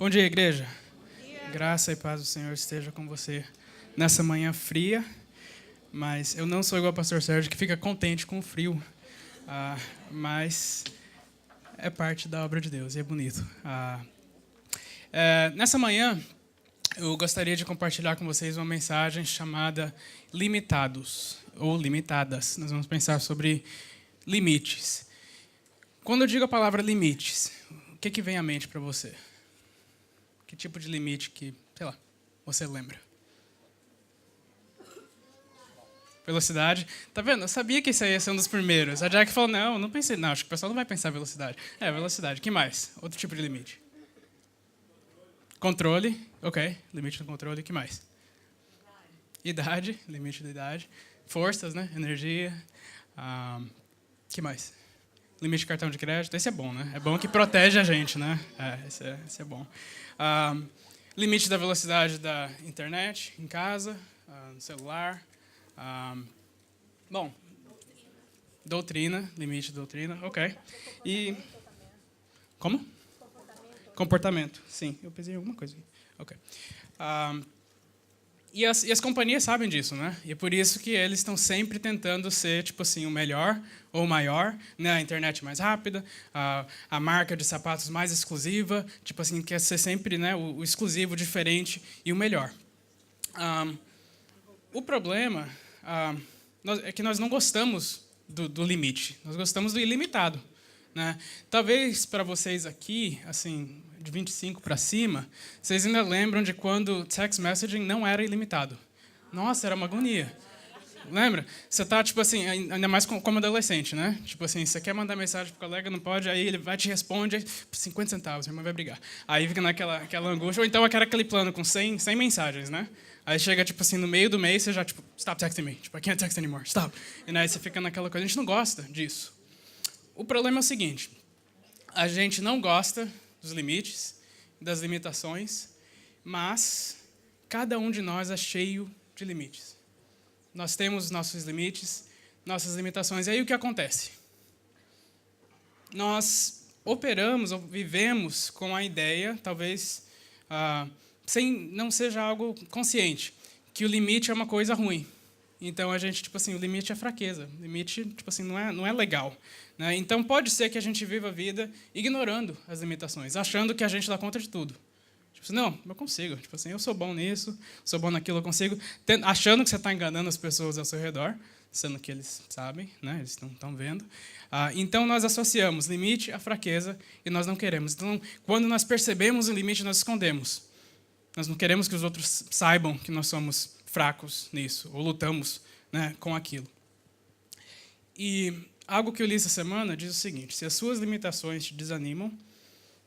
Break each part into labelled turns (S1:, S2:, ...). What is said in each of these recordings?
S1: Bom dia, igreja. Graça e paz do Senhor esteja com você nessa manhã fria, mas eu não sou igual ao pastor Sérgio que fica contente com o frio, mas é parte da obra de Deus e é bonito. Nessa manhã, eu gostaria de compartilhar com vocês uma mensagem chamada Limitados ou Limitadas. Nós vamos pensar sobre limites. Quando eu digo a palavra limites, o que vem à mente para você? Que tipo de limite que, sei lá, você lembra? Velocidade. Tá vendo? Eu sabia que esse aí ia ser um dos primeiros. A Jack falou, não pensei. Não, acho que o pessoal não vai pensar em velocidade. Velocidade. Que mais? Outro tipo de limite. Controle. Ok. Limite do controle. Que mais? Idade. Limite da idade. Forças, né? Energia. Que mais? Limite de cartão de crédito. Esse é bom, né? É bom que protege a gente, né? Esse é bom. Limite da velocidade da internet em casa, no celular. Doutrina, limite de doutrina, ok. E como? Comportamento, sim. Eu pensei em alguma coisa aqui. Ok. E as companhias sabem disso, né? E é por isso que eles estão sempre tentando ser, tipo assim, o melhor ou o maior, né? A internet mais rápida, a marca de sapatos mais exclusiva, tipo assim, quer ser sempre, né, o exclusivo, diferente e o melhor. O problema é que nós não gostamos do limite, nós gostamos do ilimitado, né? Talvez para vocês aqui, assim, de 25 para cima, vocês ainda lembram de quando text messaging não era ilimitado. Nossa, era uma agonia. Lembra? Você tá, tipo assim, ainda mais como adolescente, né? Tipo assim, você quer mandar mensagem pro colega, não pode, aí ele vai te responde, 50 centavos, a irmã vai brigar. Aí fica naquela angústia, ou então aquele plano com 100 mensagens, né? Aí chega, tipo assim, no meio do mês, você já, tipo, stop texting me. Tipo, I can't text anymore, stop. E aí você fica naquela coisa, a gente não gosta disso. O problema é o seguinte, a gente não gosta dos limites, das limitações, mas cada um de nós é cheio de limites. Nós temos nossos limites, nossas limitações. E aí o que acontece? Nós operamos ou vivemos com a ideia, talvez não seja algo consciente, que o limite é uma coisa ruim. Então a gente, tipo assim, o limite é fraqueza, o limite, tipo assim, não é legal, né? Então pode ser que a gente viva a vida ignorando as limitações, achando que a gente dá conta de tudo. Tipo assim, não, eu consigo. Tipo assim, eu sou bom nisso, sou bom naquilo, eu consigo. Achando que você está enganando as pessoas ao seu redor, sendo que eles sabem, né? Eles não estão vendo. Então nós associamos limite à fraqueza e nós não queremos. Então, quando nós percebemos o limite, nós escondemos. Nós não queremos que os outros saibam que nós somos fracos nisso, ou lutamos, né, com aquilo. E algo que eu li essa semana diz o seguinte: se as suas limitações te desanimam,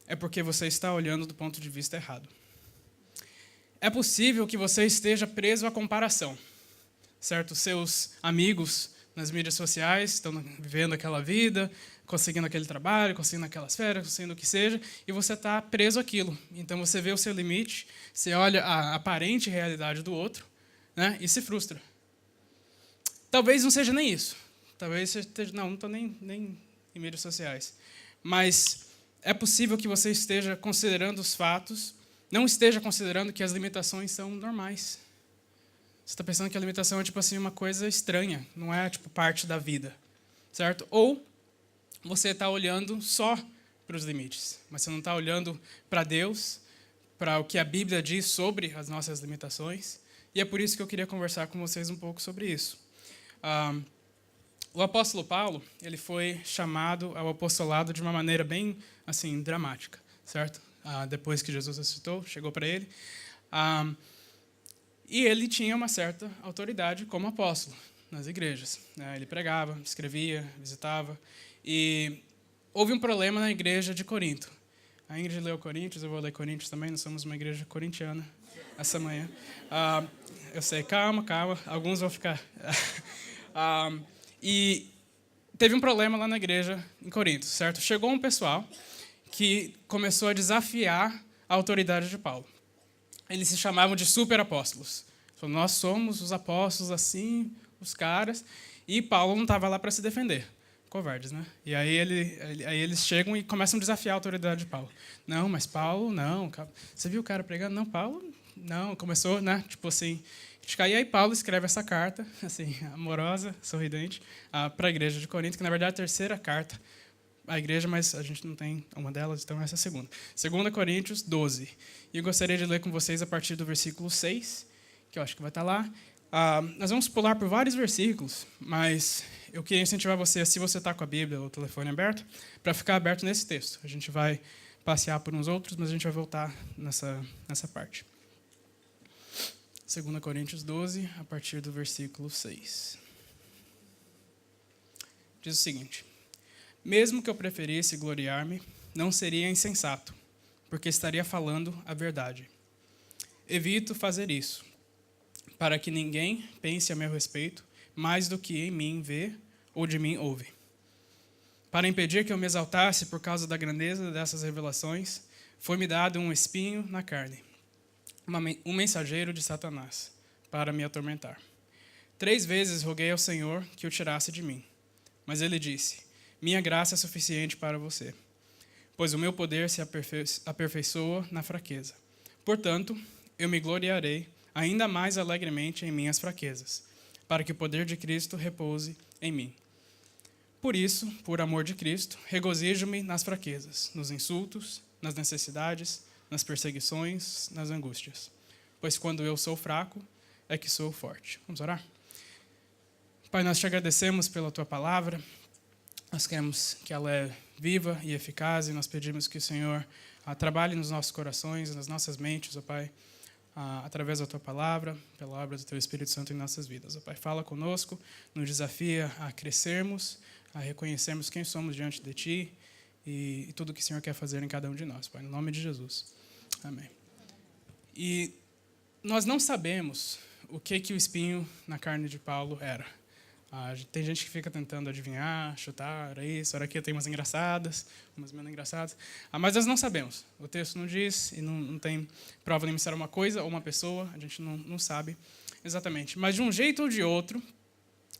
S1: é porque você está olhando do ponto de vista errado. É possível que você esteja preso à comparação, certo? Seus amigos nas mídias sociais estão vivendo aquela vida, conseguindo aquele trabalho, conseguindo aquelas férias, conseguindo o que seja, e você está preso àquilo. Então você vê o seu limite, você olha a aparente realidade do outro, né, e se frustra. Talvez não seja nem isso. Talvez você esteja, não estou nem em mídias sociais. Mas é possível que você esteja considerando os fatos, não esteja considerando que as limitações são normais. Você está pensando que a limitação é tipo assim uma coisa estranha, não é tipo parte da vida, certo? Ou você está olhando só para os limites, mas você não está olhando para Deus, para o que a Bíblia diz sobre as nossas limitações. E é por isso que eu queria conversar com vocês um pouco sobre isso. O apóstolo Paulo, ele foi chamado ao apostolado de uma maneira bem assim dramática, certo? Depois que Jesus ressuscitou, chegou para ele. E ele tinha uma certa autoridade como apóstolo nas igrejas, né? Ele pregava, escrevia, visitava. E houve um problema na igreja de Corinto. A Ingrid leu Coríntios, eu vou ler Coríntios também, nós somos uma igreja corintiana essa manhã. Eu sei, calma, alguns vão ficar... E teve um problema lá na igreja em Corinto, certo? Chegou um pessoal que começou a desafiar a autoridade de Paulo. Eles se chamavam de superapóstolos. Nós somos os apóstolos assim, os caras, e Paulo não estava lá para se defender. covardes, né? E aí, aí eles chegam e começam a desafiar a autoridade de Paulo. Não, mas Paulo, não. Você viu o cara pregando? Não, Paulo, não. Começou, né? Tipo assim, criticar. E aí Paulo escreve essa carta, assim, amorosa, sorridente, para a igreja de Corinto, que na verdade é a terceira carta à igreja, mas a gente não tem uma delas, então essa é a segunda. 2 Coríntios 12. E eu gostaria de ler com vocês a partir do versículo 6, que eu acho que vai estar lá. Nós vamos pular por vários versículos, mas eu queria incentivar você, se você está com a Bíblia ou o telefone aberto, para ficar aberto nesse texto. A gente vai passear por uns outros, mas a gente vai voltar nessa parte. 2 Coríntios 12, a partir do versículo 6. Diz o seguinte: mesmo que eu preferisse gloriar-me, não seria insensato, porque estaria falando a verdade. Evito fazer isso, para que ninguém pense a meu respeito mais do que em mim vê ou de mim ouve. Para impedir que eu me exaltasse por causa da grandeza dessas revelações, foi-me dado um espinho na carne, um mensageiro de Satanás, para me atormentar. 3 vezes roguei ao Senhor que o tirasse de mim, mas ele disse: minha graça é suficiente para você, pois o meu poder se aperfeiçoa na fraqueza. Portanto, eu me gloriarei ainda mais alegremente em minhas fraquezas, para que o poder de Cristo repouse em mim. Por isso, por amor de Cristo, regozijo-me nas fraquezas, nos insultos, nas necessidades, nas perseguições, nas angústias. Pois quando eu sou fraco, é que sou forte. Vamos orar? Pai, nós te agradecemos pela tua palavra. Nós queremos que ela é viva e eficaz, e nós pedimos que o Senhor trabalhe nos nossos corações, nas nossas mentes, ó Pai, através da tua palavra, pela obra do teu Espírito Santo em nossas vidas. Ó Pai, fala conosco, nos desafia a crescermos, a reconhecermos quem somos diante de ti e tudo o que o Senhor quer fazer em cada um de nós, Pai, no nome de Jesus. Amém. E nós não sabemos o que o espinho na carne de Paulo era. Tem gente que fica tentando adivinhar, chutar, era isso, era aquilo, tem umas engraçadas, umas menos engraçadas. Mas nós não sabemos. O texto não diz e não tem prova nenhuma se era uma coisa ou uma pessoa, a gente não sabe exatamente. Mas de um jeito ou de outro,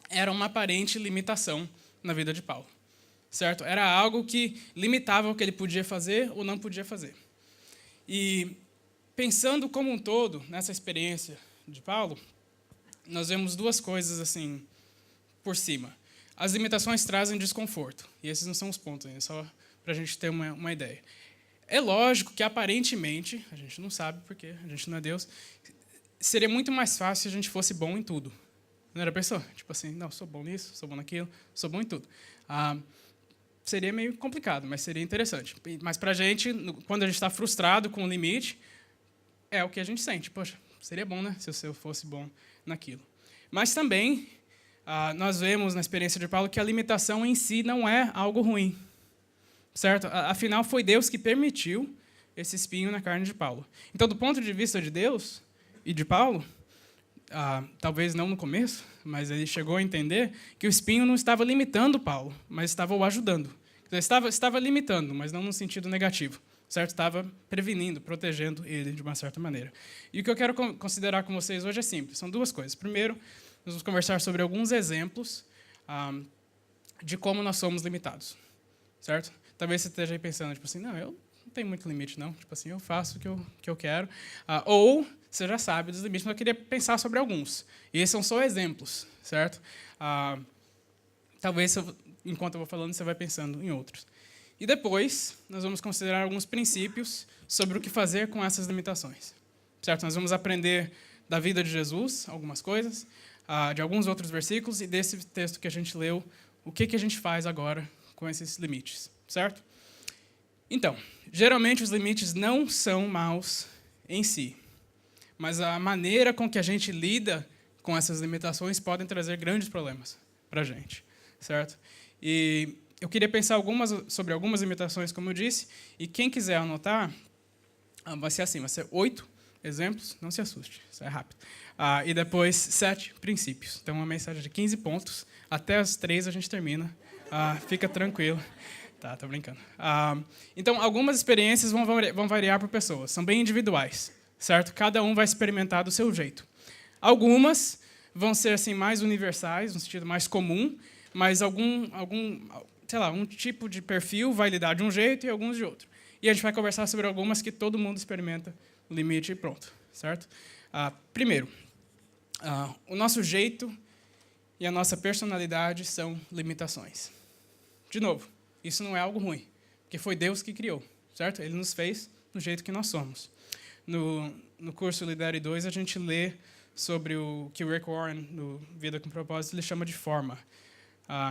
S1: era uma aparente limitação na vida de Paulo. Certo? Era algo que limitava o que ele podia fazer ou não podia fazer. E pensando como um todo nessa experiência de Paulo, nós vemos 2 coisas assim por cima. As limitações trazem desconforto. E esses não são os pontos ainda, só para a gente ter uma ideia. É lógico que, aparentemente, a gente não sabe porque a gente não é Deus, seria muito mais fácil se a gente fosse bom em tudo. Não era a pessoa? Tipo assim, não, sou bom nisso, sou bom naquilo, sou bom em tudo. Seria meio complicado, mas seria interessante. Mas para a gente, quando a gente está frustrado com o limite, é o que a gente sente. Poxa, seria bom, né, se eu fosse bom naquilo. Mas também nós vemos na experiência de Paulo que a limitação em si não é algo ruim, certo? Afinal, foi Deus que permitiu esse espinho na carne de Paulo. Então, do ponto de vista de Deus e de Paulo, talvez não no começo, mas ele chegou a entender que o espinho não estava limitando Paulo, mas estava o ajudando. Então, estava limitando, mas não no sentido negativo, certo? Estava prevenindo, protegendo ele de uma certa maneira. E o que eu quero considerar com vocês hoje é simples, são 2 coisas. Primeiro, nós vamos conversar sobre alguns exemplos de como nós somos limitados, certo? Talvez você esteja aí pensando, tipo assim, não, eu não tenho muito limite, não. Tipo assim, eu faço o que eu quero. Ou você já sabe dos limites, mas eu queria pensar sobre alguns. E esses são só exemplos, certo? Talvez, enquanto eu vou falando, você vai pensando em outros. E depois, nós vamos considerar alguns princípios sobre o que fazer com essas limitações, certo? Nós vamos aprender da vida de Jesus, algumas coisas, de alguns outros versículos e desse texto que a gente leu, o que a gente faz agora com esses limites, certo? Então, geralmente os limites não são maus em si, mas a maneira com que a gente lida com essas limitações podem trazer grandes problemas para a gente, certo? E eu queria pensar sobre algumas limitações, como eu disse, e quem quiser anotar, vai ser assim, vai ser 8 exemplos, não se assuste, isso é rápido. E depois 7 princípios. Então, uma mensagem de 15 pontos. Até as 3 a gente termina. Fica tranquilo. Tá, tô brincando. Então, algumas experiências vão variar por pessoas. São bem individuais, certo? Cada um vai experimentar do seu jeito. Algumas vão ser assim mais universais, no sentido mais comum, mas sei lá, um tipo de perfil vai lidar de um jeito e alguns de outro. E a gente vai conversar sobre algumas que todo mundo experimenta o limite e pronto, certo? Primeiro, o nosso jeito e a nossa personalidade são limitações. De novo, isso não é algo ruim, porque foi Deus que criou, certo? Ele nos fez do jeito que nós somos. No curso Lidere 2, a gente lê sobre o que o Rick Warren, no Vida com Propósito, ele chama de forma,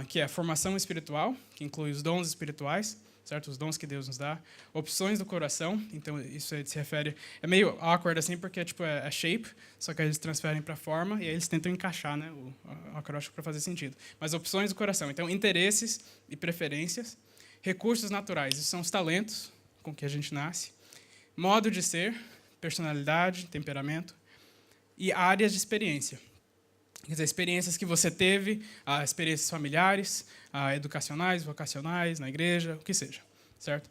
S1: que é a formação espiritual, que inclui os dons espirituais, certo? Os dons que Deus nos dá, opções do coração, então isso se refere, é meio awkward assim, porque tipo, é shape, só que eles transferem para forma, e aí eles tentam encaixar, né, o acróstico para fazer sentido. Mas opções do coração, então interesses e preferências, recursos naturais, isso são os talentos com que a gente nasce, modo de ser, personalidade, temperamento, e áreas de experiência. Quer dizer, experiências que você teve, experiências familiares, educacionais, vocacionais, na igreja, o que seja, certo?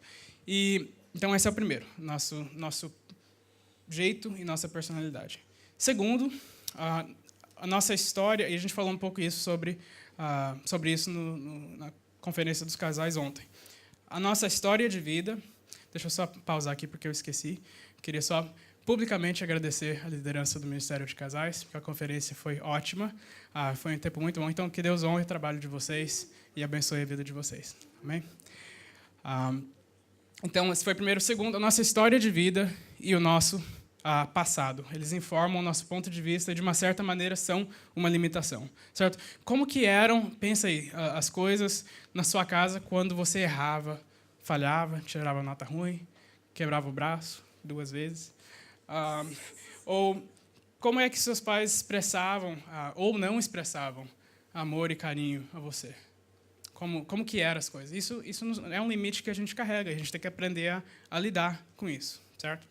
S1: Então, esse é o primeiro, nosso jeito e nossa personalidade. Segundo, a nossa história, e a gente falou um pouco sobre isso na conferência dos casais ontem. A nossa história de vida, deixa eu só pausar aqui porque eu esqueci, queria só publicamente agradecer a liderança do Ministério de Casais, porque a conferência foi ótima, foi um tempo muito bom. Então, que Deus honre o trabalho de vocês e abençoe a vida de vocês. Amém? Então, esse foi o primeiro. Segundo, a nossa história de vida e o nosso passado. Eles informam o nosso ponto de vista e, de uma certa maneira, são uma limitação. Certo? Como que eram, pensa aí, as coisas na sua casa quando você errava, falhava, tirava nota ruim, quebrava o braço 2 vezes? Ou como é que seus pais expressavam ou não expressavam amor e carinho a você? Como que eram as coisas? Isso é um limite que a gente carrega, a gente tem que aprender a lidar com isso, certo?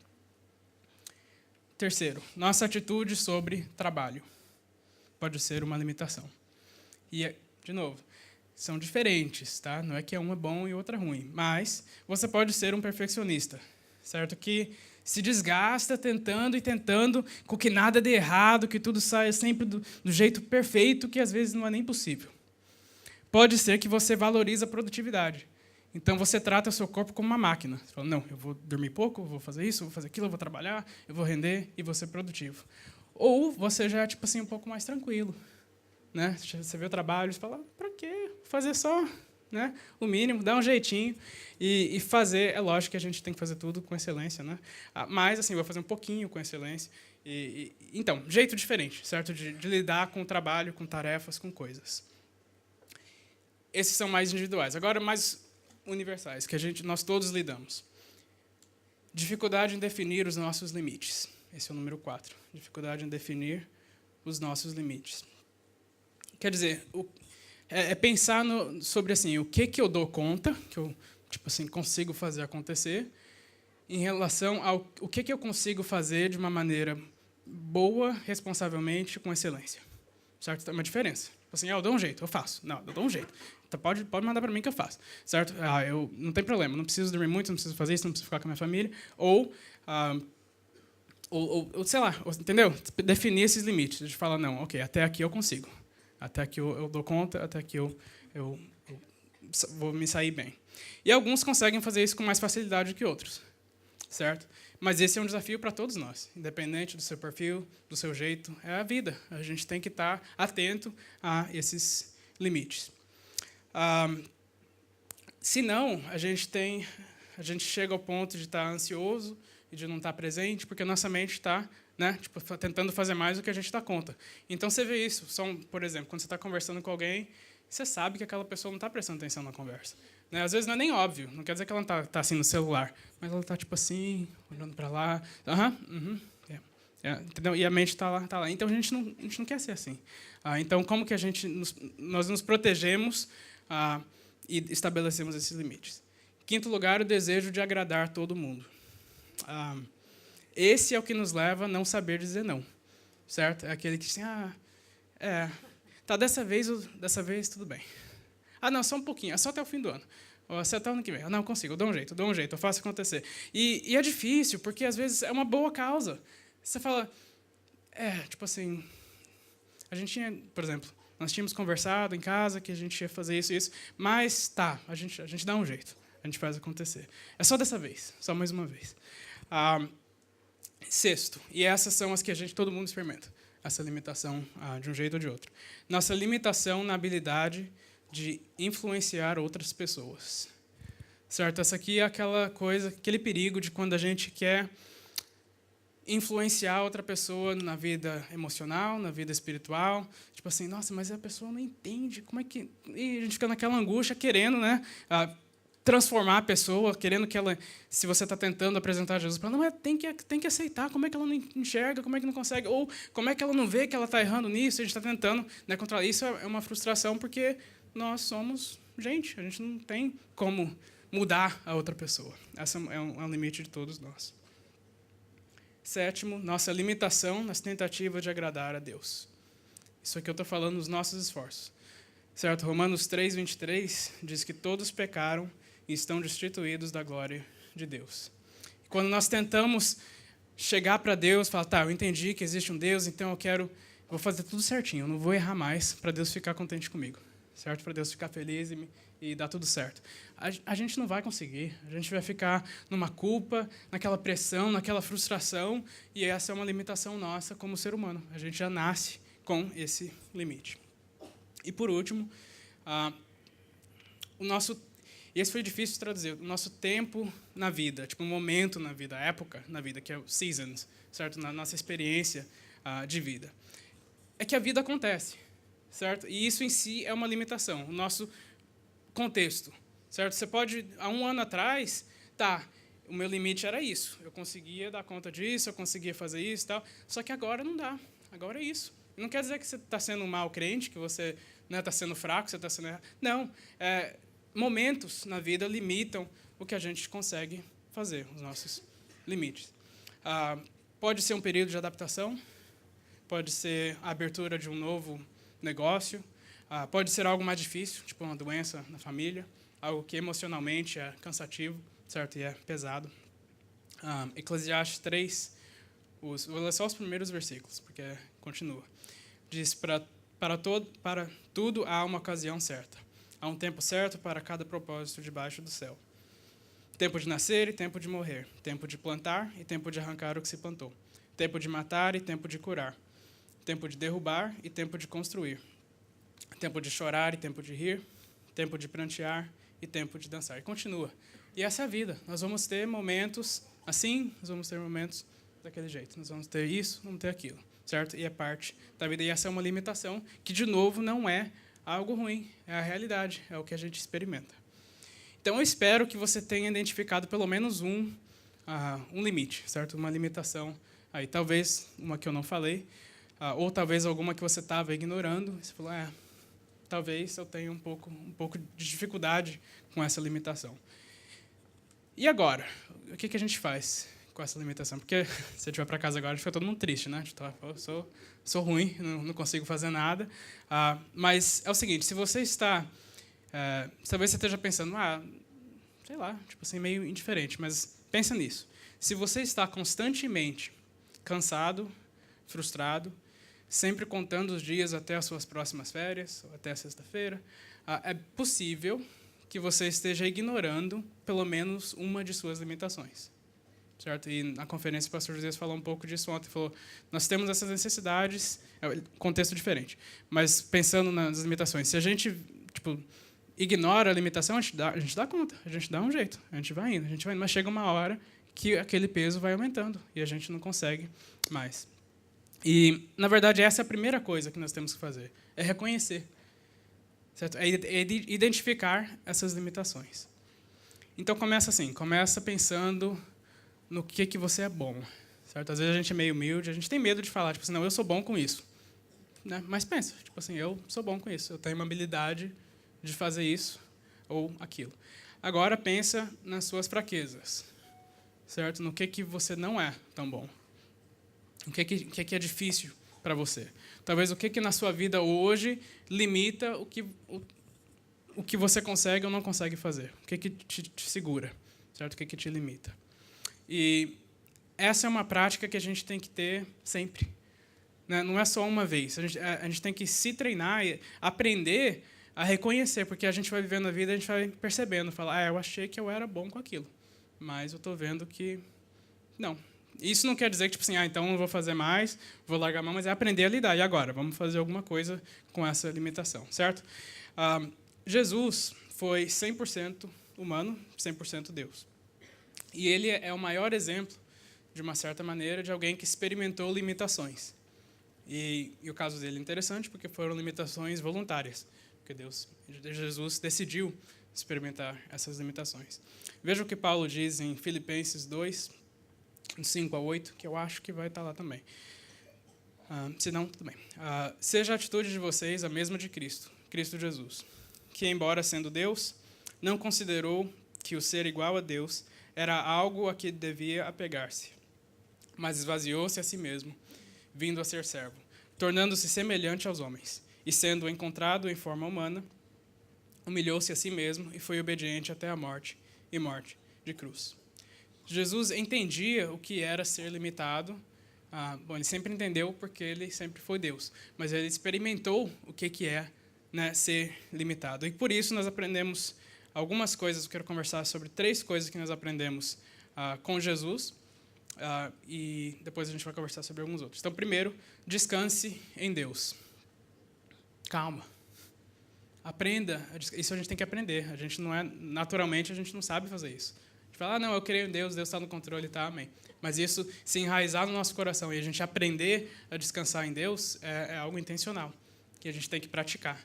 S1: Terceiro, nossa atitude sobre trabalho pode ser uma limitação. E, de novo, são diferentes, tá? Não é que um é bom e o outro é ruim, mas você pode ser um perfeccionista, certo? Que se desgasta tentando, com que nada dê errado, que tudo saia sempre do jeito perfeito, que às vezes não é nem possível. Pode ser que você valorize a produtividade. Então, você trata o seu corpo como uma máquina. Você fala, não, eu vou dormir pouco, vou fazer isso, vou fazer aquilo, eu vou trabalhar, eu vou render e vou ser produtivo. Ou você já é tipo assim, um pouco mais tranquilo. Né? Você vê o trabalho e fala, para quê? Fazer só, né, o mínimo, dar um jeitinho e fazer. É lógico que a gente tem que fazer tudo com excelência, né? Mas assim, vou fazer um pouquinho com excelência. Então, jeito diferente, certo? De lidar com o trabalho, com tarefas, com coisas. Esses são mais individuais. Agora, mais universais, que nós todos lidamos. Dificuldade em definir os nossos limites. Esse é o número 4. Dificuldade em definir os nossos limites. Quer dizer, pensar sobre assim, o que eu dou conta, que eu tipo assim, consigo fazer acontecer, em relação ao o que eu consigo fazer de uma maneira boa, responsavelmente, com excelência. Certo? Tem uma diferença. Assim, eu dou um jeito, eu faço. Não, eu dou um jeito. Então, pode mandar para mim que eu faço. Certo? Eu não tem problema, não preciso dormir muito, não preciso fazer isso, não preciso ficar com a minha família. Ou sei lá, entendeu? Definir esses limites. De falar, não, ok, até aqui eu consigo. Até aqui eu dou conta, até aqui eu vou me sair bem. E alguns conseguem fazer isso com mais facilidade que outros. Certo? Mas esse é um desafio para todos nós, independente do seu perfil, do seu jeito, é a vida. A gente tem que estar atento a esses limites. Se não, a gente chega ao ponto de estar ansioso e de não estar presente, porque nossa mente está, né, tipo, tentando fazer mais do que a gente dá conta. Então, você vê isso. Por exemplo, quando você está conversando com alguém, você sabe que aquela pessoa não está prestando atenção na conversa. Né? Às vezes não é nem óbvio, não quer dizer que ela está assim no celular, mas ela está tipo assim, olhando para lá, entendeu? E a mente está lá. Então a gente não quer ser assim. Então como que nós nos protegemos e estabelecemos esses limites? Quinto lugar, o desejo de agradar todo mundo. Esse é o que nos leva a não saber dizer não, certo? É aquele que diz assim, tá, dessa vez tudo bem. Não, só um pouquinho, é só até o fim do ano. Ou só até o ano que vem. Não, eu consigo, eu dou um jeito, eu faço acontecer. E é difícil, porque às vezes é uma boa causa. Você fala, tipo assim, a gente tinha, por exemplo, nós tínhamos conversado em casa que a gente ia fazer isso e isso, mas tá, a gente dá um jeito, a gente faz acontecer. É só dessa vez, só mais uma vez. Sexto, e essas são as que todo mundo experimenta, essa limitação de um jeito ou de outro. Nossa limitação na habilidade de influenciar outras pessoas. Certo? Essa aqui é aquela coisa, aquele perigo de quando a gente quer influenciar outra pessoa na vida emocional, na vida espiritual. Tipo assim, nossa, mas a pessoa não entende, como é que... E a gente fica naquela angústia querendo, né, transformar a pessoa, querendo que ela... Se você está tentando apresentar Jesus para ela, não, tem que aceitar, como é que ela não enxerga, como é que não consegue, ou como é que ela não vê que ela está errando nisso, a gente está tentando, né, controlar. Isso é uma frustração, porque nós somos gente, a gente não tem como mudar a outra pessoa. Essa é um limite de todos nós. Sétimo, nossa limitação nas tentativas de agradar a Deus. Isso aqui eu estou falando dos nossos esforços. Certo? Romanos 3, 23 diz que todos pecaram e estão destituídos da glória de Deus. E quando nós tentamos chegar para Deus, falar, tá, eu entendi que existe um Deus, então vou fazer tudo certinho, eu não vou errar mais para Deus ficar contente comigo. Certo? Para Deus ficar feliz e dar tudo certo. A gente não vai conseguir. A gente vai ficar numa culpa, naquela pressão, naquela frustração, e essa é uma limitação nossa como ser humano. A gente já nasce com esse limite. E, por último, esse foi difícil de traduzir, o nosso tempo na vida, tipo, um momento na vida, a época na vida, que é o seasons, certo? Na nossa experiência de vida. É que a vida acontece. Certo? E isso em si é uma limitação, o nosso contexto. Certo? Você pode, há um ano atrás, tá, o meu limite era isso, eu conseguia dar conta disso, eu conseguia fazer isso e tal, só que agora não dá, agora é isso. Não quer dizer que você está sendo um mau crente, que você está sendo fraco, você está sendo errado. Não, momentos na vida limitam o que a gente consegue fazer, os nossos limites. Pode ser um período de adaptação, pode ser a abertura de um novo negócio, pode ser algo mais difícil, tipo uma doença na família, algo que emocionalmente é cansativo, certo? E é pesado. Eclesiastes 3, vou ler só os primeiros versículos, porque continua. Diz, para tudo há uma ocasião certa. Há um tempo certo para cada propósito debaixo do céu. Tempo de nascer e tempo de morrer. Tempo de plantar e tempo de arrancar o que se plantou. Tempo de matar e tempo de curar. Tempo de derrubar e tempo de construir. Tempo de chorar e tempo de rir. Tempo de prantear e tempo de dançar. E continua. E essa é a vida. Nós vamos ter momentos assim, nós vamos ter momentos daquele jeito. Nós vamos ter isso, vamos ter aquilo. Certo? E é parte da vida. E essa é uma limitação que, de novo, não é algo ruim. É a realidade. É o que a gente experimenta. Então, eu espero que você tenha identificado pelo menos um limite, certo? Uma limitação. Aí, talvez uma que eu não falei, ou talvez alguma que você estava ignorando. Você falou, talvez eu tenha um pouco de dificuldade com essa limitação. E agora? O que a gente faz com essa limitação? Porque se você estiver para casa agora, fica todo mundo triste, né? Eu sou ruim, não consigo fazer nada. Mas é o seguinte, se você está... talvez você esteja pensando, sei lá, tipo assim, meio indiferente, mas pensa nisso. Se você está constantemente cansado, frustrado, sempre contando os dias até as suas próximas férias, ou até sexta-feira, é possível que você esteja ignorando pelo menos uma de suas limitações. Certo? E na conferência o pastor José falou um pouco disso ontem, falou, nós temos essas necessidades, contexto diferente, mas pensando nas limitações, se a gente ignora a limitação, a gente dá conta, a gente dá um jeito, a gente vai indo, mas chega uma hora que aquele peso vai aumentando e a gente não consegue mais. E, na verdade, essa é a primeira coisa que nós temos que fazer, é reconhecer, certo? É identificar essas limitações. Então, começa pensando no que você é bom, certo? Às vezes a gente é meio humilde, a gente tem medo de falar, não, eu sou bom com isso. Né? Mas pensa, eu sou bom com isso, eu tenho uma habilidade de fazer isso ou aquilo. Agora, pensa nas suas fraquezas, certo? No que você não é tão bom. O que é difícil para você? Talvez o que na sua vida hoje limita o que você consegue ou não consegue fazer. O que te segura, certo? O que te limita. E essa é uma prática que a gente tem que ter sempre né? Não é só uma vez. A gente tem que se treinar e aprender a reconhecer, porque a gente vai vivendo a vida, a gente vai percebendo, falar, eu achei que eu era bom com aquilo, mas eu estou vendo que não. Isso não quer dizer que, tipo assim, então não vou fazer mais, vou largar a mão, mas é aprender a lidar. E agora? Vamos fazer alguma coisa com essa limitação, certo? Jesus foi 100% humano, 100% Deus. E ele é o maior exemplo, de uma certa maneira, de alguém que experimentou limitações. E o caso dele é interessante, porque foram limitações voluntárias, porque Jesus decidiu experimentar essas limitações. Veja o que Paulo diz em Filipenses 2, 5 a 8, que eu acho que vai estar lá também. Se não, tudo bem. Seja a atitude de vocês a mesma de Cristo Jesus, que, embora sendo Deus, não considerou que o ser igual a Deus era algo a que devia apegar-se, mas esvaziou-se a si mesmo, vindo a ser servo, tornando-se semelhante aos homens, e sendo encontrado em forma humana, humilhou-se a si mesmo e foi obediente até a morte, e morte de cruz. Jesus entendia o que era ser limitado. Ele sempre entendeu porque ele sempre foi Deus, mas ele experimentou o que é, né, ser limitado. E por isso nós aprendemos algumas coisas. Eu quero conversar sobre 3 coisas que nós aprendemos com Jesus, e depois a gente vai conversar sobre alguns outros. Então, primeiro, descanse em Deus. Calma. Aprenda. Isso a gente tem que aprender. A gente não é, naturalmente, a gente não sabe fazer isso. A gente fala, não, eu creio em Deus, Deus está no controle, tá, amém. Mas isso se enraizar no nosso coração e a gente aprender a descansar em Deus é algo intencional, que a gente tem que praticar,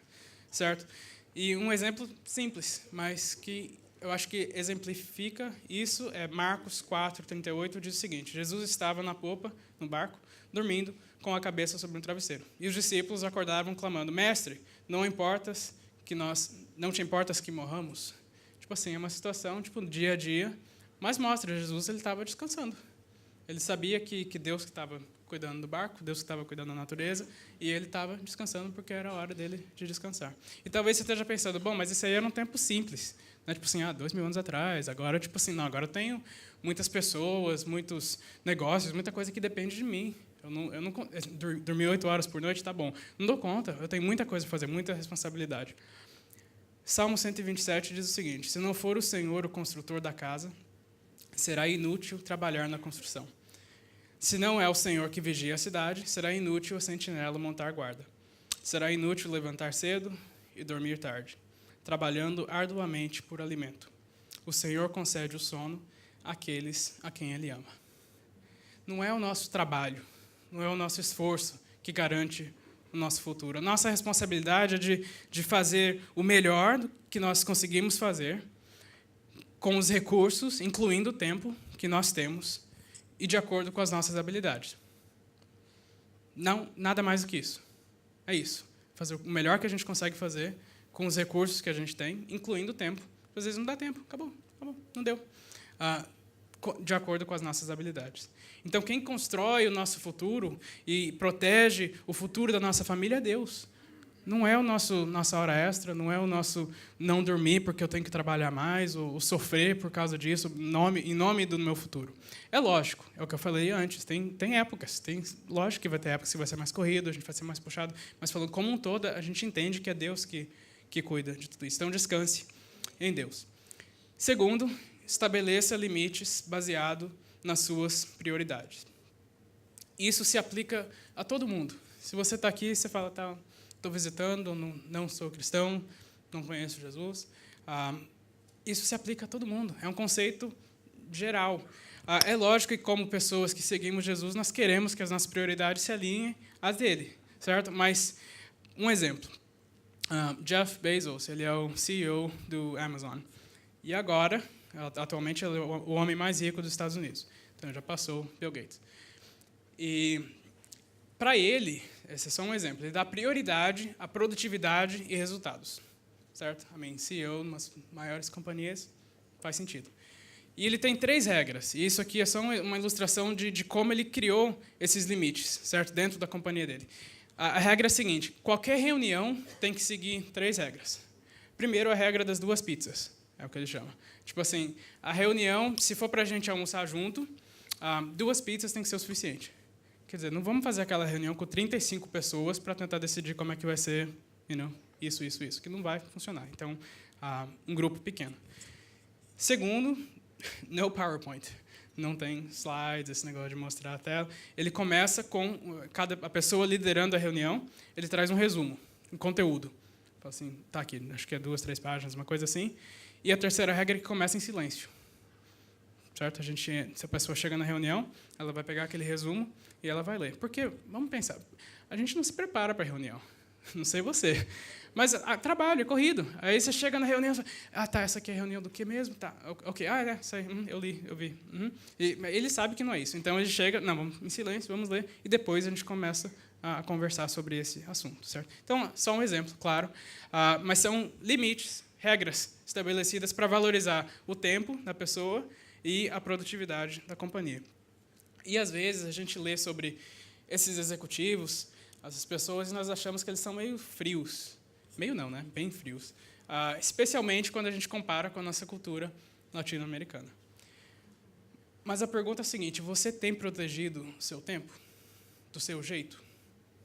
S1: certo? E um exemplo simples, mas que eu acho que exemplifica isso, é Marcos 4:38, diz o seguinte: Jesus estava na popa, no barco, dormindo, com a cabeça sobre um travesseiro. E os discípulos acordavam clamando, mestre, não te importas que morramos? Tipo assim, é uma situação, tipo, dia a dia, mas mostra, Jesus, ele estava descansando. Ele sabia que Deus estava cuidando do barco, Deus estava cuidando da natureza, e ele estava descansando porque era a hora dele de descansar. E talvez você esteja pensando, bom, mas isso aí era um tempo simples, né? Tipo assim, 2.000 anos atrás, agora, tipo assim, não, agora eu tenho muitas pessoas, muitos negócios, muita coisa que depende de mim. Eu não dormir 8 horas por noite, tá bom. Não dou conta, eu tenho muita coisa a fazer, muita responsabilidade. Salmo 127 diz o seguinte: se não for o Senhor o construtor da casa, será inútil trabalhar na construção. Se não é o Senhor que vigia a cidade, será inútil a sentinela montar guarda. Será inútil levantar cedo e dormir tarde, trabalhando arduamente por alimento. O Senhor concede o sono àqueles a quem Ele ama. Não é o nosso trabalho, não é o nosso esforço que garante o nosso futuro. A nossa responsabilidade é de fazer o melhor que nós conseguimos fazer com os recursos, incluindo o tempo que nós temos, e de acordo com as nossas habilidades. Não, nada mais do que isso. É isso. Fazer o melhor que a gente consegue fazer com os recursos que a gente tem, incluindo o tempo. Às vezes não dá tempo, acabou, não deu. De acordo com as nossas habilidades. Então, quem constrói o nosso futuro e protege o futuro da nossa família é Deus. Não é nossa hora extra, não é o nosso não dormir porque eu tenho que trabalhar mais, ou sofrer por causa disso, em nome do meu futuro. É lógico, é o que eu falei antes, tem épocas, lógico que vai ter épocas que vai ser mais corrido, a gente vai ser mais puxado, mas falando como um todo, a gente entende que é Deus que cuida de tudo isso. Então, descanse em Deus. Segundo, estabeleça limites baseado nas suas prioridades. Isso se aplica a todo mundo. Se você está aqui e você fala, estou visitando, não sou cristão, não conheço Jesus, isso se aplica a todo mundo. É um conceito geral. É lógico que, como pessoas que seguimos Jesus, nós queremos que as nossas prioridades se alinhem às dele, certo? Mas, um exemplo. Jeff Bezos, ele é o CEO do Amazon. E agora, atualmente, ele é o homem mais rico dos Estados Unidos. Então, já passou Bill Gates. E, para ele, esse é só um exemplo, ele dá prioridade à produtividade e resultados. Certo? Amém. CEO de umas maiores companhias, faz sentido. E ele tem 3 regras. E isso aqui é só uma ilustração de como ele criou esses limites, certo? Dentro da companhia dele. A regra é a seguinte: qualquer reunião tem que seguir 3 regras. Primeiro, a regra das 2 pizzas. É o que ele chama. Tipo assim, a reunião, se for para a gente almoçar junto, 2 pizzas tem que ser o suficiente. Quer dizer, não vamos fazer aquela reunião com 35 pessoas para tentar decidir como é que vai ser, isso, que não vai funcionar. Então, um grupo pequeno. Segundo, no PowerPoint. Não tem slides, esse negócio de mostrar a tela. Ele começa com a pessoa liderando a reunião, ele traz um resumo, um conteúdo. Fala assim, tá aqui, acho que é 2, 3 páginas, uma coisa assim. E a terceira regra é que começa em silêncio. Certo? Se a pessoa chega na reunião, ela vai pegar aquele resumo e ela vai ler. Porque, vamos pensar, a gente não se prepara para a reunião. Não sei você. Mas trabalho, é corrido. Aí você chega na reunião e fala, tá, essa aqui é a reunião do quê mesmo? Tá, ok, isso aí, eu li, eu vi. E ele sabe que não é isso. Então, ele chega, não, vamos em silêncio, vamos ler, e depois a gente começa a conversar sobre esse assunto. Certo? Então, só um exemplo, claro. Mas são limites, regras estabelecidas para valorizar o tempo da pessoa e a produtividade da companhia. E, às vezes, a gente lê sobre esses executivos, essas pessoas, e nós achamos que eles são meio frios. Meio não, né? Bem frios. Especialmente quando a gente compara com a nossa cultura latino-americana. Mas a pergunta é a seguinte, você tem protegido o seu tempo? Do seu jeito?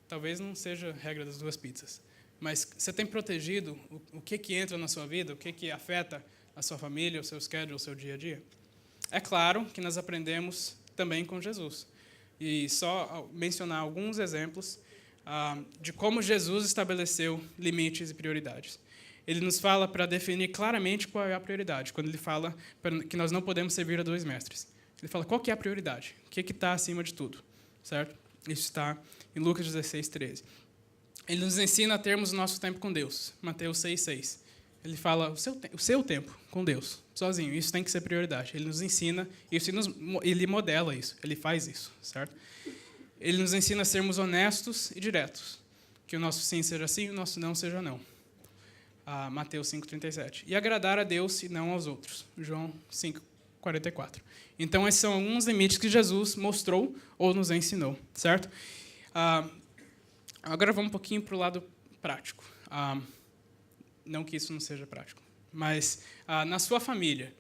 S1: Talvez não seja a regra das 2 pizzas. Mas você tem protegido o que entra na sua vida, o que afeta a sua família, o seu schedule, o seu dia a dia? É claro que nós aprendemos também com Jesus. E só mencionar alguns exemplos de como Jesus estabeleceu limites e prioridades. Ele nos fala para definir claramente qual é a prioridade, quando ele fala que nós não podemos servir a 2 mestres. Ele fala qual que é a prioridade, o que está acima de tudo. Certo? Isso está em Lucas 16, 13. Ele nos ensina a termos o nosso tempo com Deus, Mateus 6, 6. Ele fala o seu tempo com Deus, sozinho. Isso tem que ser prioridade. Ele nos ensina, ele modela isso, ele faz isso, certo? Ele nos ensina a sermos honestos e diretos. Que o nosso sim seja sim e o nosso não seja não. Mateus 5,37. E agradar a Deus e não aos outros. João 5,44. Então, esses são alguns limites que Jesus mostrou ou nos ensinou, certo? Agora vamos um pouquinho para o lado prático. Não que isso não seja prático. Mas, na sua família,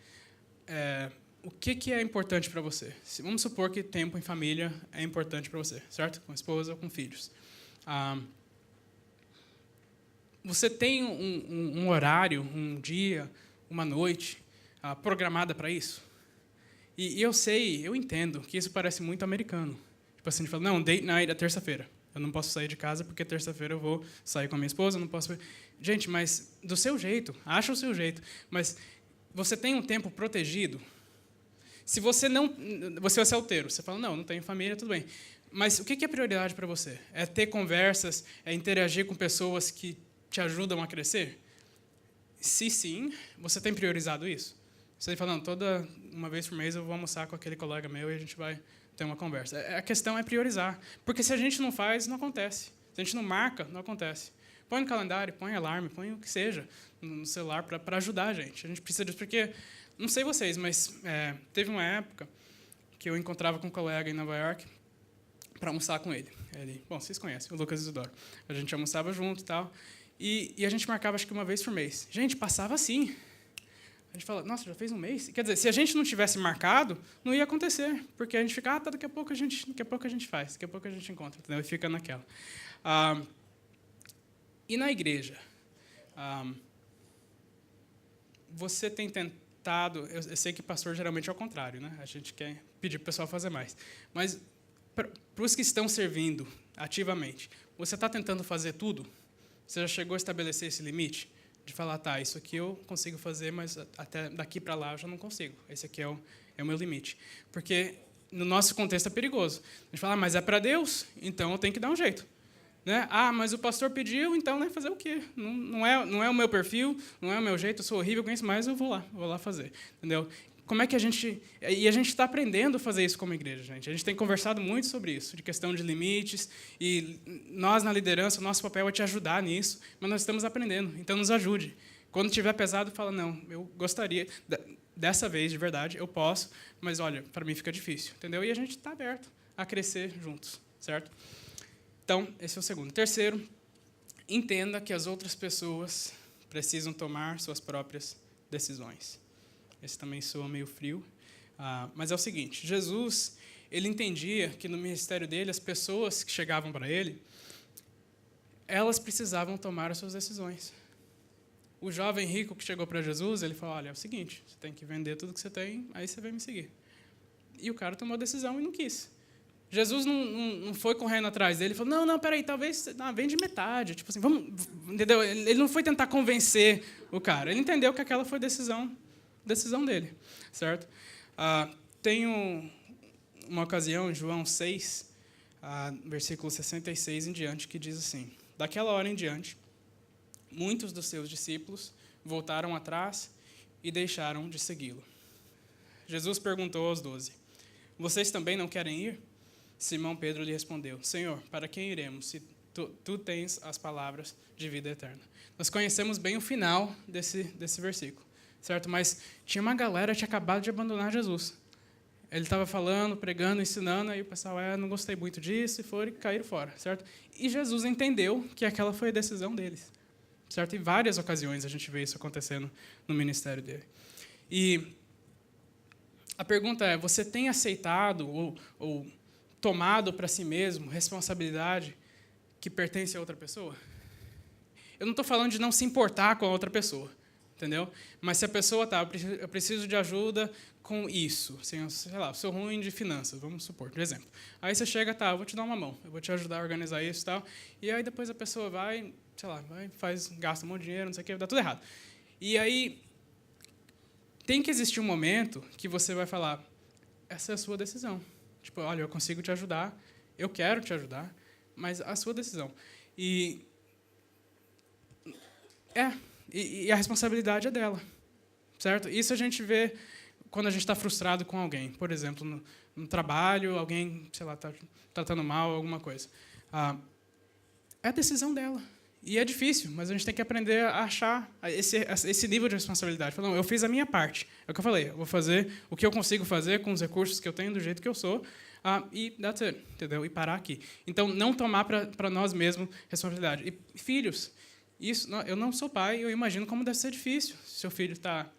S1: o que é importante para você? Vamos supor que tempo em família é importante para você, certo? Com a esposa ou com filhos. Você tem um horário, um dia, uma noite programada para isso? E eu entendo que isso parece muito americano. Tipo assim, a gente fala, não, date night é terça-feira. Eu não posso sair de casa porque terça-feira eu vou sair com a minha esposa, eu não posso... Gente, mas do seu jeito, acha o seu jeito. Mas você tem um tempo protegido? Se você é solteiro, você fala, não tenho família, tudo bem. Mas o que é prioridade para você? É ter conversas, é interagir com pessoas que te ajudam a crescer? Se sim, você tem priorizado isso? Você fala, não, toda uma vez por mês eu vou almoçar com aquele colega meu e a gente vai ter uma conversa. A questão é priorizar. Porque se a gente não faz, não acontece. Se a gente não marca, não acontece. Põe no calendário, põe alarme, põe o que seja no celular para ajudar a gente. A gente precisa disso, porque, não sei vocês, mas teve uma época que eu encontrava com um colega em Nova York para almoçar com ele. Bom, vocês conhecem, o Lucas Isidoro. A gente almoçava junto e tal, e a gente marcava, acho que uma vez por mês. Gente, passava assim. A gente fala, nossa, já fez um mês? Quer dizer, se a gente não tivesse marcado, não ia acontecer, porque a gente fica, tá, daqui a pouco a gente faz, daqui a pouco a gente encontra, entendeu? E fica naquela. E na igreja? Você tem tentado... Eu sei que pastor geralmente é o contrário, né? A gente quer pedir para o pessoal fazer mais. Mas, para os que estão servindo ativamente, você está tentando fazer tudo? Você já chegou a estabelecer esse limite? De falar, tá, isso aqui eu consigo fazer, mas até daqui para lá eu já não consigo. Esse aqui é o meu limite. Porque, no nosso contexto, é perigoso. A gente fala, mas é para Deus, então eu tenho que dar um jeito. Né? Mas o pastor pediu, então fazer o quê? Não é o meu perfil, não é o meu jeito, eu sou horrível com isso, mas eu vou lá fazer. Entendeu? Como é que a gente... E a gente está aprendendo a fazer isso como igreja, gente. A gente tem conversado muito sobre isso, de questão de limites, e nós, na liderança, o nosso papel é te ajudar nisso, mas nós estamos aprendendo, então nos ajude. Quando estiver pesado, fala, não, eu gostaria, dessa vez, de verdade, eu posso, mas, olha, para mim fica difícil, entendeu? E a gente está aberto a crescer juntos, certo? Então, esse é o segundo. Terceiro, entenda que as outras pessoas precisam tomar suas próprias decisões. Esse também soa meio frio, mas é o seguinte, Jesus, ele entendia que no ministério dele, as pessoas que chegavam para ele, elas precisavam tomar as suas decisões. O jovem rico que chegou para Jesus, ele falou, olha, é o seguinte, você tem que vender tudo que você tem, aí você vem me seguir. E o cara tomou a decisão e não quis. Jesus não foi correndo atrás dele, ele falou, não, peraí, talvez, vende metade, tipo assim, vamos, entendeu? Ele não foi tentar convencer o cara, ele entendeu que aquela foi decisão dele, certo? Tem uma ocasião, em João 6, versículo 66 em diante, que diz assim, daquela hora em diante, muitos dos seus discípulos voltaram atrás e deixaram de segui-lo. Jesus perguntou aos 12, vocês também não querem ir? Simão Pedro lhe respondeu, Senhor, para quem iremos, se tu tens as palavras de vida eterna? Nós conhecemos bem o final desse versículo, certo? Mas tinha uma galera que tinha acabado de abandonar Jesus. Ele estava falando, pregando, ensinando, aí o pessoal, não gostei muito disso, e foram e caíram fora, certo? E Jesus entendeu que aquela foi a decisão deles, certo? Em várias ocasiões a gente vê isso acontecendo no ministério dele. E a pergunta é, você tem aceitado ou tomado para si mesmo responsabilidade que pertence a outra pessoa? Eu não estou falando de não se importar com a outra pessoa, entendeu? Mas se a pessoa eu preciso de ajuda com isso, assim, sei lá, eu sou ruim de finanças, vamos supor, por exemplo. Aí você chega, eu vou te dar uma mão, eu vou te ajudar a organizar isso e tal, e aí depois a pessoa vai, sei lá, gasta um monte de dinheiro, não sei o que, dá tudo errado. E aí tem que existir um momento que você vai falar, essa é a sua decisão. Tipo, olha, eu consigo te ajudar, eu quero te ajudar, mas a sua decisão. E a responsabilidade é dela, certo? Isso a gente vê quando a gente está frustrado com alguém. Por exemplo, no trabalho, alguém, sei lá, está tratando mal, alguma coisa. É a decisão dela. E é difícil, mas a gente tem que aprender a achar esse nível de responsabilidade. Não, eu fiz a minha parte. É o que eu falei, eu vou fazer o que eu consigo fazer com os recursos que eu tenho, do jeito que eu sou, e that's it, entendeu? E parar aqui. Então, não tomar para nós mesmos responsabilidade. E filhos, eu não sou pai, eu imagino como deve ser difícil. Seu filho está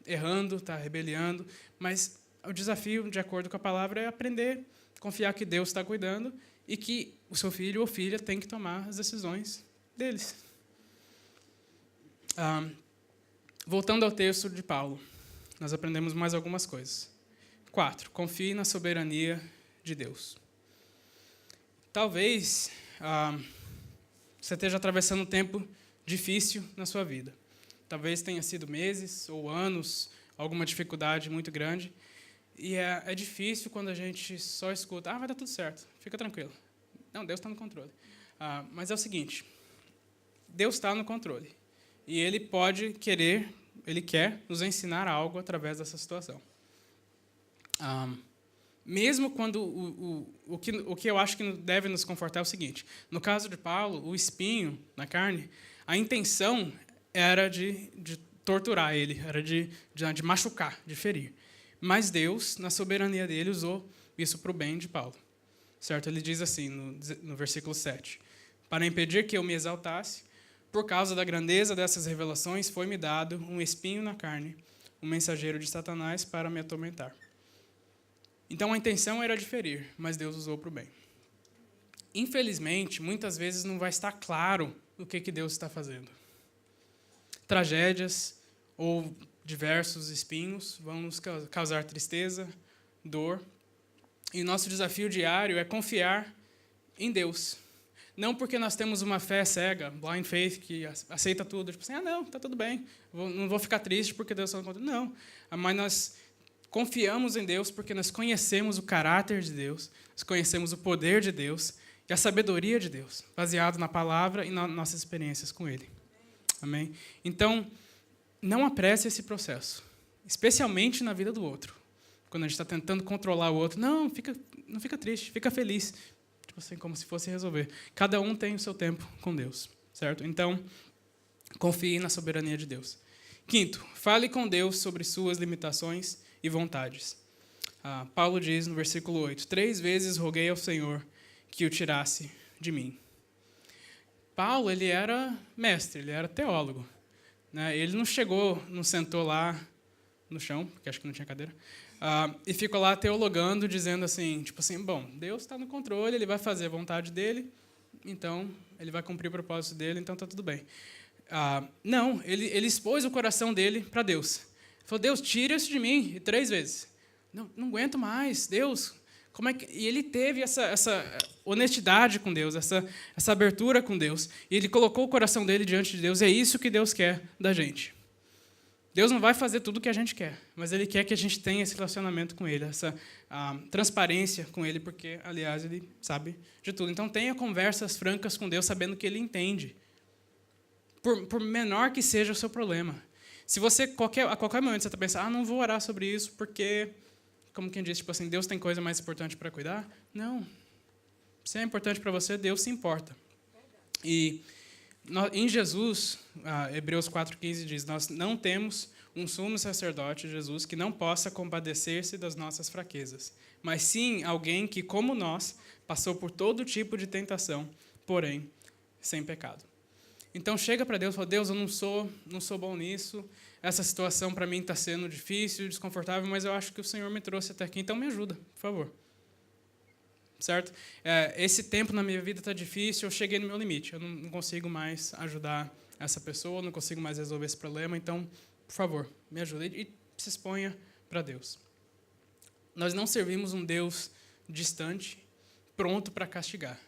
S1: errando, está rebeliando, mas o desafio, de acordo com a palavra, é aprender, confiar que Deus está cuidando e que o seu filho ou filha tem que tomar as decisões deles. Voltando ao texto de Paulo, nós aprendemos mais algumas coisas. 4. Confie na soberania de Deus. Talvez você esteja atravessando um tempo difícil na sua vida. Talvez tenha sido meses ou anos, alguma dificuldade muito grande. E é difícil quando a gente só escuta, vai dar tudo certo, fica tranquilo. Não, Deus está no controle. Mas é o seguinte, Deus está no controle. E Ele Ele quer nos ensinar algo através dessa situação. Mesmo quando o que eu acho que deve nos confortar é o seguinte, no caso de Paulo, o espinho na carne, a intenção era de torturar ele, era de machucar, de ferir. Mas Deus, na soberania dele, usou isso para o bem de Paulo. Certo? Ele diz assim, no versículo 7, para impedir que eu me exaltasse, por causa da grandeza dessas revelações, foi-me dado um espinho na carne, um mensageiro de Satanás para me atormentar. Então, a intenção era de ferir, mas Deus usou para o bem. Infelizmente, muitas vezes não vai estar claro o que Deus está fazendo. Tragédias ou diversos espinhos vão nos causar tristeza, dor. E o nosso desafio diário é confiar em Deus. Não porque nós temos uma fé cega, blind faith, que aceita tudo. Tipo assim, não, está tudo bem, não vou ficar triste porque Deus está no controle. Não, mas nós confiamos em Deus porque nós conhecemos o caráter de Deus, nós conhecemos o poder de Deus e a sabedoria de Deus, baseado na palavra e nas nossas experiências com Ele. Amém? Então, não apresse esse processo, especialmente na vida do outro. Quando a gente está tentando controlar o outro, não fica triste, fica feliz. Tipo assim, como se fosse resolver. Cada um tem o seu tempo com Deus, certo? Então, confie na soberania de Deus. 5, fale com Deus sobre suas limitações e vontades. Paulo diz no versículo 8, 3 vezes roguei ao Senhor que o tirasse de mim. Paulo, ele era mestre, ele era teólogo. Né? Ele não sentou lá no chão, porque acho que não tinha cadeira, e fico lá teologando, dizendo assim, tipo assim, bom, Deus está no controle, Ele vai fazer a vontade dEle, então Ele vai cumprir o propósito dEle, então está tudo bem. Não, ele expôs o coração dele para Deus. Ele falou, Deus, tira isso de mim, e 3 vezes. Não aguento mais, Deus, como é que... E ele teve essa honestidade com Deus, essa abertura com Deus, e ele colocou o coração dele diante de Deus, e é isso que Deus quer da gente. Deus não vai fazer tudo o que a gente quer, mas Ele quer que a gente tenha esse relacionamento com Ele, essa transparência com Ele, porque, aliás, Ele sabe de tudo. Então, tenha conversas francas com Deus, sabendo que Ele entende, por menor que seja o seu problema. Se você, a qualquer momento, você está pensando, não vou orar sobre isso, porque, como quem diz, tipo assim, Deus tem coisa mais importante para cuidar? Não. Se é importante para você, Deus se importa. E em Jesus, Hebreus 4,15 diz, nós não temos um sumo sacerdote, Jesus, que não possa compadecer-se das nossas fraquezas, mas sim alguém que, como nós, passou por todo tipo de tentação, porém, sem pecado. Então, chega para Deus e fala, Deus, eu não sou bom nisso, essa situação para mim está sendo difícil, desconfortável, mas eu acho que o Senhor me trouxe até aqui, então me ajuda, por favor. Certo? Esse tempo na minha vida está difícil, eu cheguei no meu limite, eu não consigo mais ajudar essa pessoa, não consigo mais resolver esse problema, então, por favor, me ajude e se exponha para Deus. Nós não servimos um Deus distante, pronto para castigar.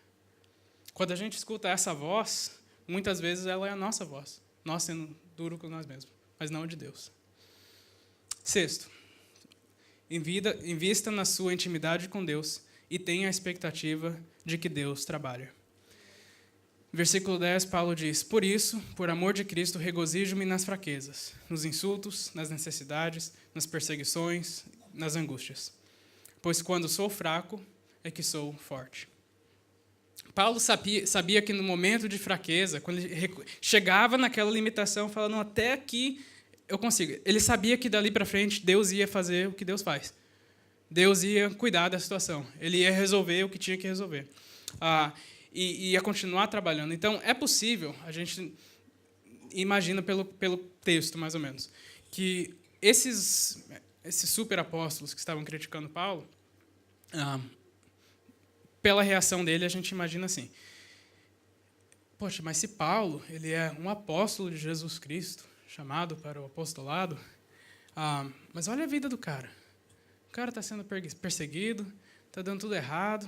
S1: Quando a gente escuta essa voz, muitas vezes ela é a nossa voz, nós sendo duro com nós mesmos, mas não de Deus. 6º, invista na sua intimidade com Deus e tenha a expectativa de que Deus trabalha. Versículo 10, Paulo diz, por isso, por amor de Cristo, regozijo-me nas fraquezas, nos insultos, nas necessidades, nas perseguições, nas angústias. Pois quando sou fraco, é que sou forte. Paulo sabia que no momento de fraqueza, quando ele chegava naquela limitação, falando, até aqui eu consigo. Ele sabia que dali para frente Deus ia fazer o que Deus faz. Deus ia cuidar da situação. Ele ia resolver o que tinha que resolver. E ia continuar trabalhando. Então, é possível, a gente imagina pelo texto, mais ou menos, que esses super apóstolos que estavam criticando Paulo, pela reação dele, a gente imagina assim, poxa, mas se Paulo ele é um apóstolo de Jesus Cristo, chamado para o apostolado, mas olha a vida do cara. O cara está sendo perseguido, está dando tudo errado,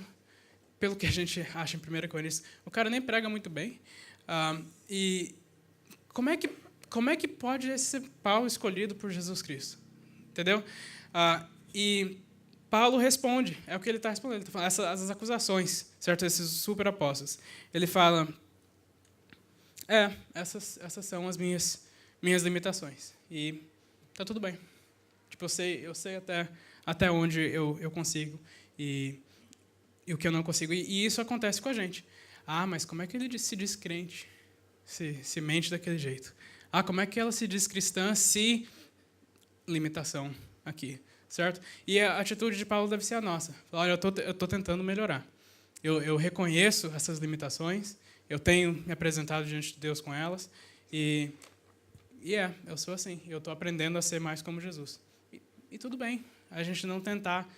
S1: pelo que a gente acha em 1 Coríntios. O cara nem prega muito bem. E como é que pode ser Paulo escolhido por Jesus Cristo? Entendeu? E Paulo responde, é o que ele está respondendo. Ele está falando essas acusações, certo? Esses super apóstolos. Ele fala, essas são as minhas limitações. E está tudo bem. Tipo, eu sei até onde eu consigo e o que eu não consigo. E isso acontece com a gente. Mas como é que ele se diz crente, se mente daquele jeito? Como é que ela se diz cristã se... Limitação aqui, certo? E a atitude de Paulo deve ser a nossa. Olha, eu estou tentando melhorar. Eu reconheço essas limitações, eu tenho me apresentado diante de Deus com elas, e eu sou assim, eu estou aprendendo a ser mais como Jesus. E tudo bem, a gente não tentar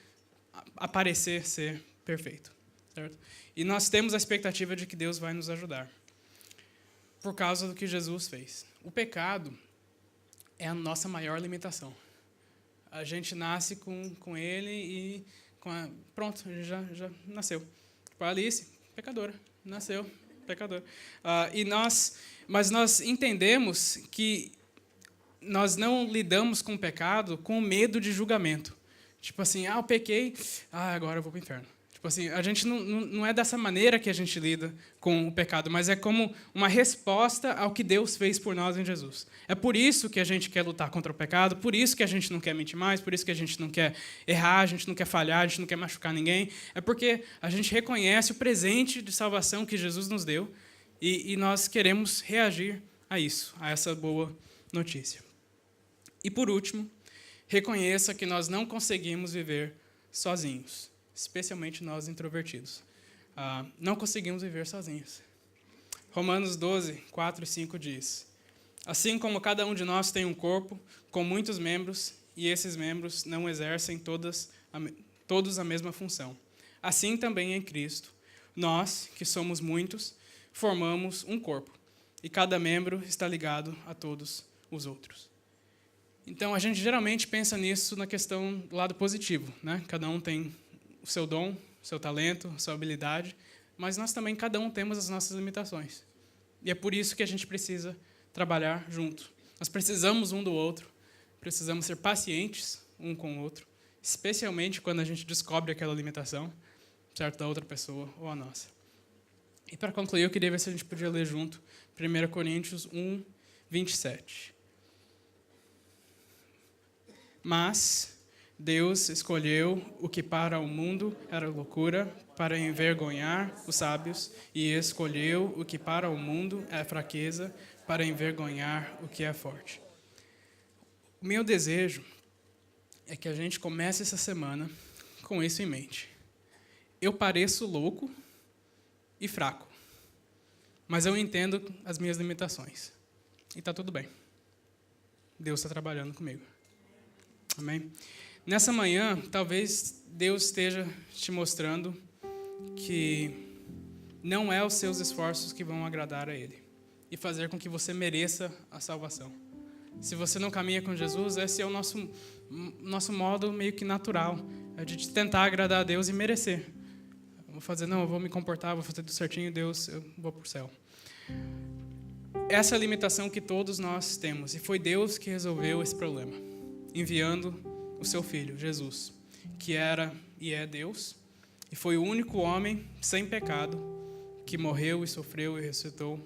S1: aparecer ser perfeito, certo? E nós temos a expectativa de que Deus vai nos ajudar, por causa do que Jesus fez. O pecado é a nossa maior limitação. A gente nasce com ele e pronto, a gente já nasceu. Tipo, a Alice, pecadora, nasceu pecadora. Mas nós entendemos que nós não lidamos com o pecado com medo de julgamento. Tipo assim, eu pequei, agora eu vou para o inferno. Tipo assim, a gente não é dessa maneira que a gente lida com o pecado, mas é como uma resposta ao que Deus fez por nós em Jesus. É por isso que a gente quer lutar contra o pecado, por isso que a gente não quer mentir mais, por isso que a gente não quer errar, a gente não quer falhar, a gente não quer machucar ninguém. É porque a gente reconhece o presente de salvação que Jesus nos deu e nós queremos reagir a isso, a essa boa notícia. E, por último, reconheça que nós não conseguimos viver sozinhos, especialmente nós introvertidos. Não conseguimos viver sozinhos. Romanos 12, 4 e 5 diz, assim como cada um de nós tem um corpo com muitos membros e esses membros não exercem todos a mesma função. Assim também em Cristo, nós, que somos muitos, formamos um corpo, e cada membro está ligado a todos os outros. Então, a gente geralmente pensa nisso na questão do lado positivo, né? Cada um tem o seu dom, o seu talento, a sua habilidade, mas nós também, cada um, temos as nossas limitações. E é por isso que a gente precisa trabalhar junto. Nós precisamos um do outro, precisamos ser pacientes um com o outro, especialmente quando a gente descobre aquela limitação, certo, da outra pessoa ou a nossa. E para concluir, eu queria ver se a gente podia ler junto 1 Coríntios 1, 27. Mas Deus escolheu o que para o mundo era loucura, para envergonhar os sábios, e escolheu o que para o mundo é fraqueza, para envergonhar o que é forte. O meu desejo é que a gente comece essa semana com isso em mente. Eu pareço louco e fraco, mas eu entendo as minhas limitações. E está tudo bem. Deus está trabalhando comigo. Amém? Nessa manhã, talvez Deus esteja te mostrando que não é os seus esforços que vão agradar a Ele e fazer com que você mereça a salvação. Se você não caminha com Jesus, esse é o nosso modo meio que natural, é de tentar agradar a Deus e merecer. Eu vou me comportar, vou fazer tudo certinho, Deus, eu vou para o céu. Essa é a limitação que todos nós temos, e foi Deus que resolveu esse problema, enviando o seu Filho, Jesus, que era e é Deus, e foi o único homem sem pecado que morreu e sofreu e ressuscitou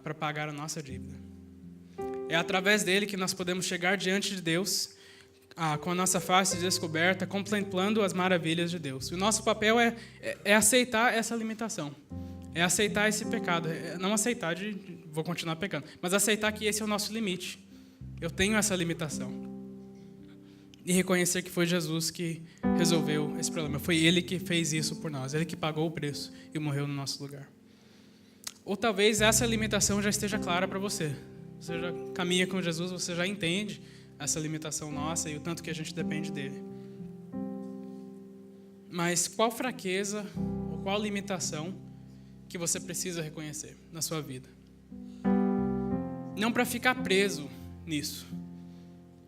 S1: para pagar a nossa dívida. É através dele que nós podemos chegar diante de Deus com a nossa face descoberta, contemplando as maravilhas de Deus. O nosso papel é aceitar essa limitação, é aceitar esse pecado, não aceitar vou continuar pecando, mas aceitar que esse é o nosso limite. Eu tenho essa limitação. E reconhecer que foi Jesus que resolveu esse problema. Foi Ele que fez isso por nós. Ele que pagou o preço e morreu no nosso lugar. Ou talvez essa limitação já esteja clara para você. Você já caminha com Jesus, você já entende essa limitação nossa e o tanto que a gente depende dele. Mas qual fraqueza ou qual limitação que você precisa reconhecer na sua vida? Não para ficar preso nisso,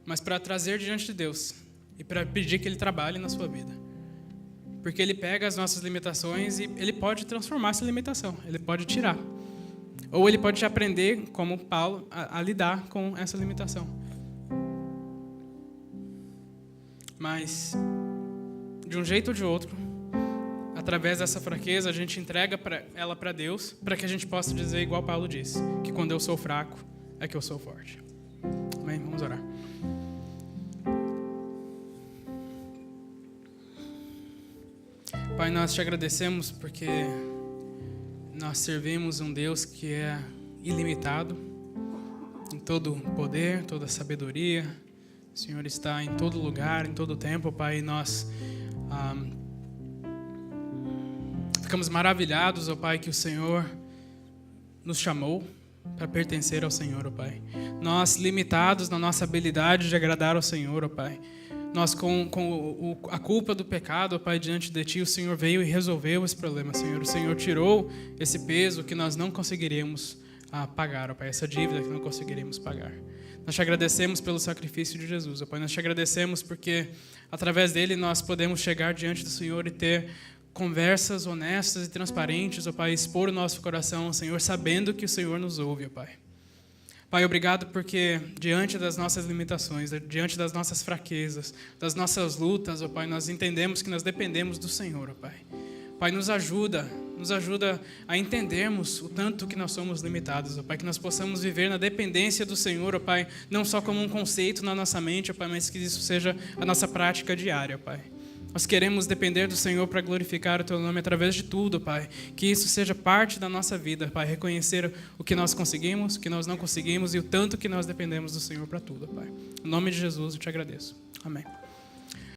S1: mas para trazer diante de Deus e para pedir que Ele trabalhe na sua vida. Porque Ele pega as nossas limitações e Ele pode transformar essa limitação, Ele pode tirar. Ou Ele pode te aprender, como Paulo, a lidar com essa limitação. Mas, de um jeito ou de outro, através dessa fraqueza, a gente entrega ela para Deus, para que a gente possa dizer, igual Paulo disse, que quando eu sou fraco, é que eu sou forte. Amém? Vamos orar. Pai, nós te agradecemos porque nós servimos um Deus que é ilimitado em todo poder, toda sabedoria. O Senhor está em todo lugar, em todo tempo, Pai. E nós ficamos maravilhados, ó Pai, que o Senhor nos chamou para pertencer ao Senhor, ó Pai. Nós, limitados na nossa habilidade de agradar ao Senhor, ó Pai. Nós, com a culpa do pecado, ó Pai, diante de Ti, o Senhor veio e resolveu esse problema, Senhor. O Senhor tirou esse peso que nós não conseguiríamos pagar, ó Pai, essa dívida que não conseguiríamos pagar. Nós te agradecemos pelo sacrifício de Jesus, ó Pai. Nós te agradecemos porque, através dele, nós podemos chegar diante do Senhor e ter conversas honestas e transparentes, ó Pai, expor o nosso coração ao Senhor, sabendo que o Senhor nos ouve, ó Pai. Pai, obrigado porque diante das nossas limitações, diante das nossas fraquezas, das nossas lutas, ó Pai, nós entendemos que nós dependemos do Senhor, ó Pai. Pai, nos ajuda a entendermos o tanto que nós somos limitados, ó Pai, que nós possamos viver na dependência do Senhor, ó Pai, não só como um conceito na nossa mente, ó Pai, mas que isso seja a nossa prática diária, ó Pai. Nós queremos depender do Senhor para glorificar o Teu nome através de tudo, Pai. Que isso seja parte da nossa vida, Pai. Reconhecer o que nós conseguimos, o que nós não conseguimos e o tanto que nós dependemos do Senhor para tudo, Pai. Em nome de Jesus, eu te agradeço. Amém.